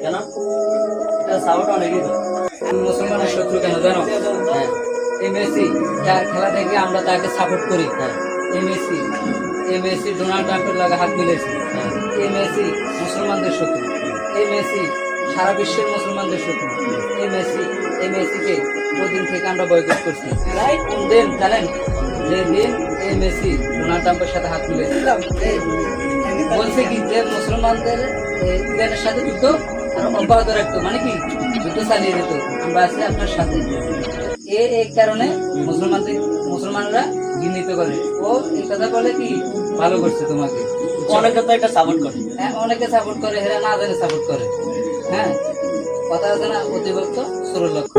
কেন সাপোর্ট অনেকই মুসলমানের শত্রু কেন জানো? হ্যাঁ, এই মেসি যার খেলা দেখে আমরা তাকে সাপোর্ট করি। হ্যাঁ, এই মেসি ডোনাল্ড ট্রাম্পের লাগে হাত মিলেছে। হ্যাঁ, এই মেসি মুসলমানদের শত্রু। এই মেসি সারা বিশ্বের মুসলমানদের শত্রু। এই মেসিকে ওদিন থেকে আমরা বয়কট করছি। কোন দিন জানেন? যেদিন এই মেসি ডোনাল্ড ট্রাম্পের সাথে হাত মিলেছে, বলছে কি যে মুসলমানদের ইরানের সাথে যুদ্ধ আর অব্যাহত রাখতো, মানে কি যুদ্ধ চালিয়ে যেত, আমরা আছি আপনার সাথে। এই কারণে মুসলমানরা ঘৃণিত করে। ও এই কথা বলে কি ভালো করছে তোমাকে। অনেকে তো এটা সাপোর্ট করে। হ্যাঁ, অনেকে সাপোর্ট করে, এরা না জানে সাপোর্ট করে। হ্যাঁ, কথা আছে না, অতিভক্ত 16 লক্ষ।